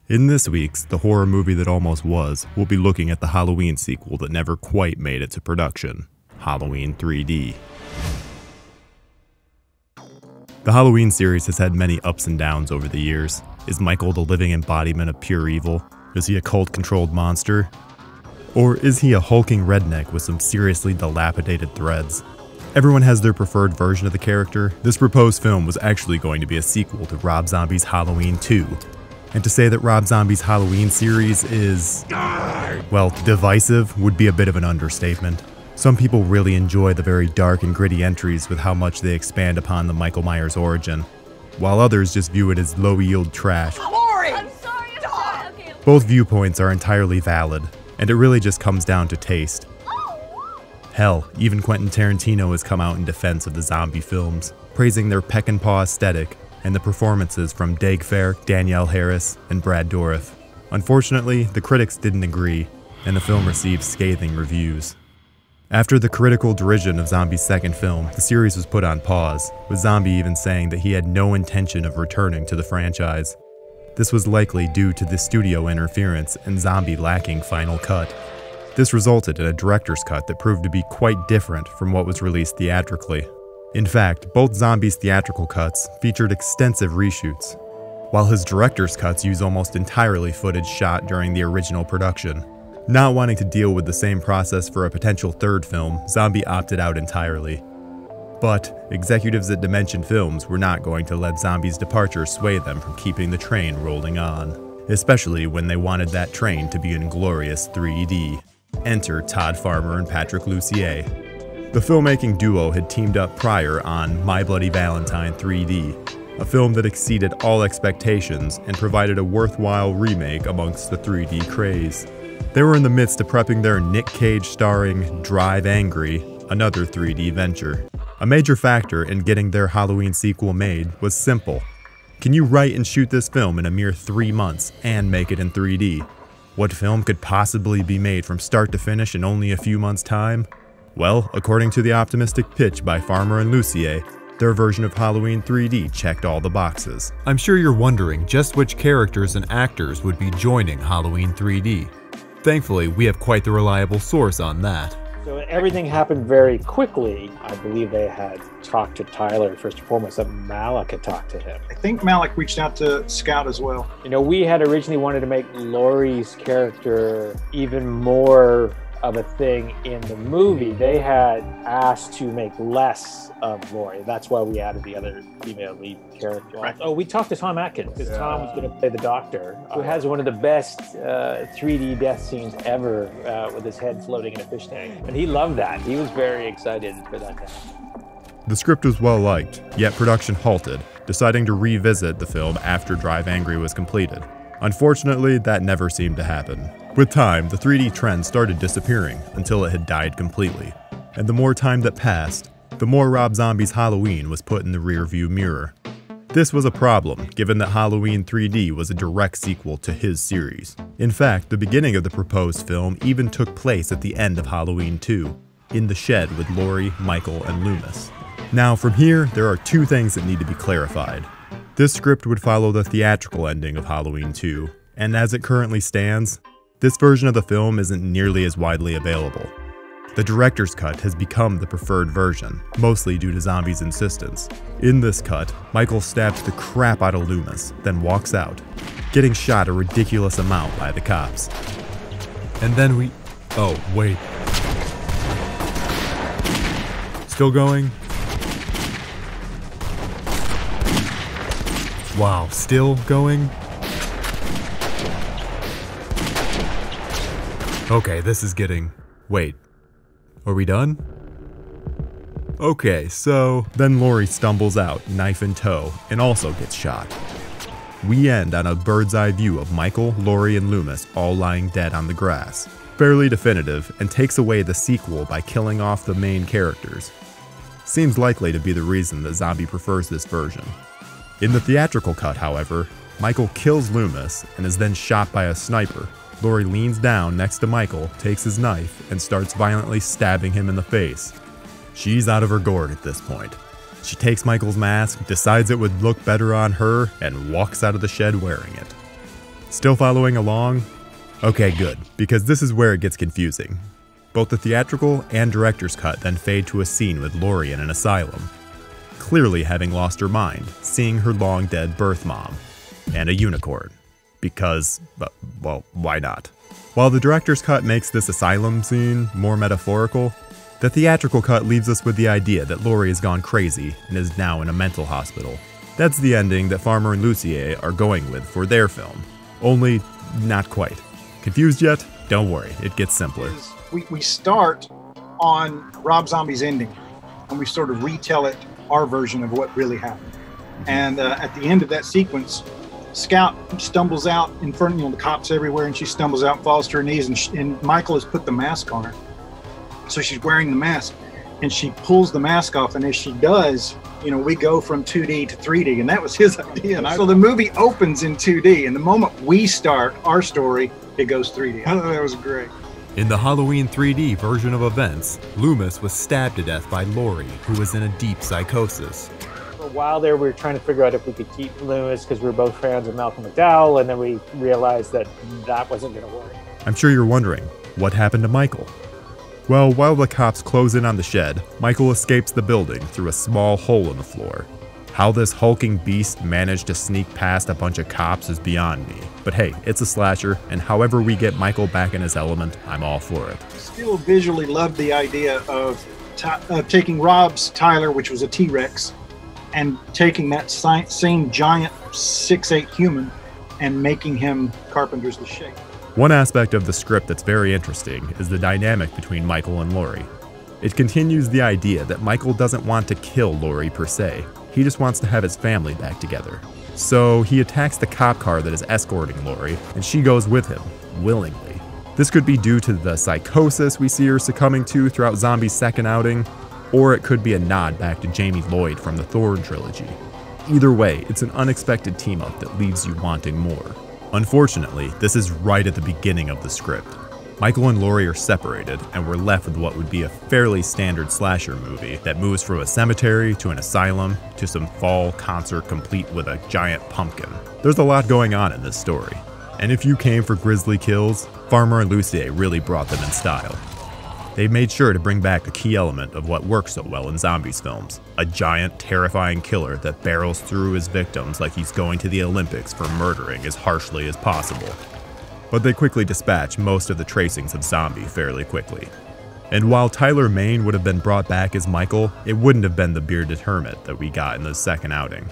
In this week's The Horror Movie That Almost Was, we'll be looking at the Halloween sequel that never quite made it to production, Halloween 3D. The Halloween series has had many ups and downs over the years. Is Michael the living embodiment of pure evil? Is he a cult-controlled monster? Or is he a hulking redneck with some seriously dilapidated threads? Everyone has their preferred version of the character. This proposed film was actually going to be a sequel to Rob Zombie's Halloween 2. And to say that Rob Zombie's Halloween series is, well, divisive would be a bit of an understatement. Some people really enjoy the very dark and gritty entries with how much they expand upon the Michael Myers origin, while others just view it as low-yield trash. I'm sorry, Todd. Both viewpoints are entirely valid, and it really just comes down to taste. Hell, even Quentin Tarantino has come out in defense of the zombie films, praising their peck and paw aesthetic and the performances from Daeg Fair, Danielle Harris, and Brad Dourif. Unfortunately, the critics didn't agree, and the film received scathing reviews. After the critical derision of Zombie's second film, the series was put on pause, with Zombie even saying that he had no intention of returning to the franchise. This was likely due to the studio interference and Zombie lacking final cut. This resulted in a director's cut that proved to be quite different from what was released theatrically. In fact, both Zombie's theatrical cuts featured extensive reshoots, while his director's cuts use almost entirely footage shot during the original production. Not wanting to deal with the same process for a potential third film, Zombie opted out entirely. But executives at Dimension Films were not going to let Zombie's departure sway them from keeping the train rolling on, especially when they wanted that train to be in glorious 3D. Enter Todd Farmer and Patrick Lucier. The filmmaking duo had teamed up prior on My Bloody Valentine 3D, a film that exceeded all expectations and provided a worthwhile remake amongst the 3D craze. They were in the midst of prepping their Nick Cage starring Drive Angry, another 3D venture. A major factor in getting their Halloween sequel made was simple. Can you write and shoot this film in a mere 3 months and make it in 3D? What film could possibly be made from start to finish in only a few months' time? Well, according to the optimistic pitch by Farmer and Lussier, their version of Halloween 3D checked all the boxes. I'm sure you're wondering just which characters and actors would be joining Halloween 3D. Thankfully, we have quite the reliable source on that. So everything happened very quickly. I believe they had talked to Tyler first and foremost, that Malik had talked to him. I think Malik reached out to Scout as well. You know, we had originally wanted to make Laurie's character even more of a thing in the movie. They had asked to make less of Laurie. That's why we added the other female lead character. Right. Oh, we talked to Tom Atkins, because Tom was going to play the doctor, who has one of the best 3D death scenes ever with his head floating in a fish tank. And he loved that. He was very excited for that to happen. The script was well liked, yet production halted, deciding to revisit the film after Drive Angry was completed. Unfortunately, that never seemed to happen. With time, the 3D trend started disappearing until it had died completely. And the more time that passed, the more Rob Zombie's Halloween was put in the rearview mirror. This was a problem, given that Halloween 3D was a direct sequel to his series. In fact, the beginning of the proposed film even took place at the end of Halloween 2, in the shed with Laurie, Michael, and Loomis. Now, from here, there are two things that need to be clarified. This script would follow the theatrical ending of Halloween 2, and as it currently stands, this version of the film isn't nearly as widely available. The director's cut has become the preferred version, mostly due to Zombie's insistence. In this cut, Michael stabs the crap out of Loomis, then walks out, getting shot a ridiculous amount by the cops. And then oh, wait. Still going? Wow, still going? Okay, this is getting... Wait. Are we done? Okay, so... Then Laurie stumbles out, knife in tow, and also gets shot. We end on a bird's eye view of Michael, Laurie, and Loomis all lying dead on the grass. Fairly definitive, and takes away the sequel by killing off the main characters. Seems likely to be the reason that Zombie prefers this version. In the theatrical cut, however, Michael kills Loomis and is then shot by a sniper. Laurie leans down next to Michael, takes his knife, and starts violently stabbing him in the face. She's out of her gourd at this point. She takes Michael's mask, decides it would look better on her, and walks out of the shed wearing it. Still following along? Okay, good, because this is where it gets confusing. Both the theatrical and director's cut then fade to a scene with Laurie in an asylum, clearly having lost her mind, seeing her long-dead birth mom, and a unicorn. Because, well, why not? While the director's cut makes this asylum scene more metaphorical, the theatrical cut leaves us with the idea that Laurie has gone crazy and is now in a mental hospital. That's the ending that Farmer and Lussier are going with for their film. Only, not quite. Confused yet? Don't worry, it gets simpler. We start on Rob Zombie's ending, and we sort of retell it, our version of what really happened. And at the end of that sequence, Scout stumbles out in front of the cops everywhere, and she stumbles out and falls to her knees, and Michael has put the mask on her. So she's wearing the mask, and she pulls the mask off, and as she does, we go from 2D to 3D, and that was his idea. So the movie opens in 2D, and the moment we start our story, it goes 3D. I thought that was great. In the Halloween 3D version of events, Loomis was stabbed to death by Laurie, who was in a deep psychosis. For a while there, we were trying to figure out if we could keep Loomis because we were both fans of Malcolm McDowell, and then we realized that that wasn't going to work. I'm sure you're wondering, what happened to Michael? Well, while the cops close in on the shed, Michael escapes the building through a small hole in the floor. How this hulking beast managed to sneak past a bunch of cops is beyond me. But hey, it's a slasher, and however we get Michael back in his element, I'm all for it. Still visually loved the idea of taking Rob's Tyler, which was a T-Rex, and taking that same giant 6'8" human and making him Carpenter's The Shape. One aspect of the script that's very interesting is the dynamic between Michael and Laurie. It continues the idea that Michael doesn't want to kill Laurie per se, he just wants to have his family back together. So he attacks the cop car that is escorting Laurie, and she goes with him, willingly. This could be due to the psychosis we see her succumbing to throughout Zombie's second outing, or it could be a nod back to Jamie Lloyd from the Thorn trilogy. Either way, it's an unexpected team-up that leaves you wanting more. Unfortunately, this is right at the beginning of the script. Michael and Laurie are separated, and we're left with what would be a fairly standard slasher movie that moves from a cemetery to an asylum to some fall concert complete with a giant pumpkin. There's a lot going on in this story, and if you came for grisly kills, Farmer and Lussier really brought them in style. They made sure to bring back a key element of what works so well in zombies films, a giant, terrifying killer that barrels through his victims like he's going to the Olympics for murdering as harshly as possible. But they quickly dispatch most of the tracings of Zombie fairly quickly. And while Tyler Mane would have been brought back as Michael, it wouldn't have been the bearded hermit that we got in the second outing.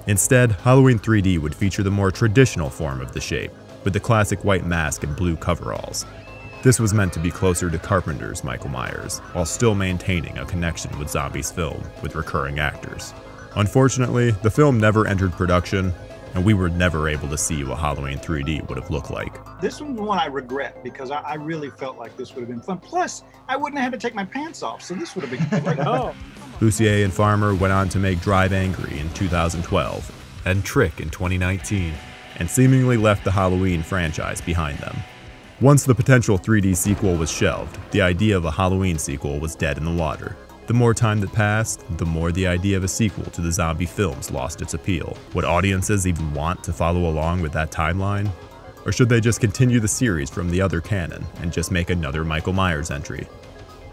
Instead, Halloween 3D would feature the more traditional form of the Shape, with the classic white mask and blue coveralls. This was meant to be closer to Carpenter's Michael Myers, while still maintaining a connection with Zombie's film with recurring actors. Unfortunately, the film never entered production, and we were never able to see what Halloween 3D would have looked like. This one's one I regret because I really felt like this would have been fun. Plus, I wouldn't have had to take my pants off, so this would have been great. Lucier and Farmer went on to make Drive Angry in 2012 and Trick in 2019, and seemingly left the Halloween franchise behind them. Once the potential 3D sequel was shelved, the idea of a Halloween sequel was dead in the water. The more time that passed, the more the idea of a sequel to the zombie films lost its appeal. Would audiences even want to follow along with that timeline? Or should they just continue the series from the other canon and just make another Michael Myers entry?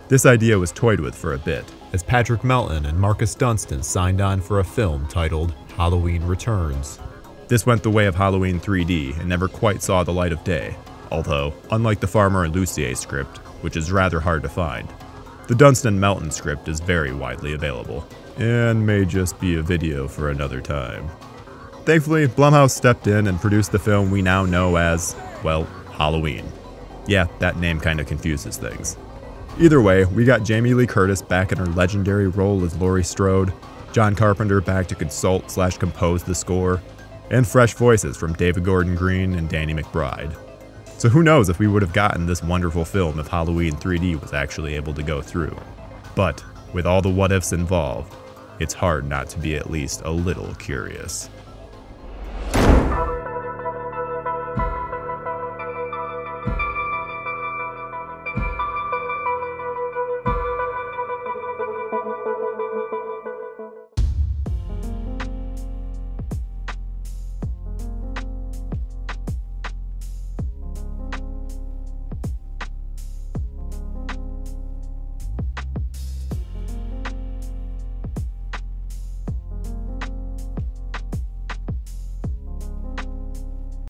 This idea was toyed with for a bit, as Patrick Melton and Marcus Dunstan signed on for a film titled Halloween Returns. This went the way of Halloween 3D and never quite saw the light of day, although, unlike the Farmer and Lussier script, which is rather hard to find, the Dunstan-Melton script is very widely available, and may just be a video for another time. Thankfully, Blumhouse stepped in and produced the film we now know as, well, Halloween. Yeah, that name kinda confuses things. Either way, we got Jamie Lee Curtis back in her legendary role as Laurie Strode, John Carpenter back to consult/compose the score, and fresh voices from David Gordon Green and Danny McBride. So who knows if we would have gotten this wonderful film if Halloween 3D was actually able to go through. But with all the what-ifs involved, it's hard not to be at least a little curious.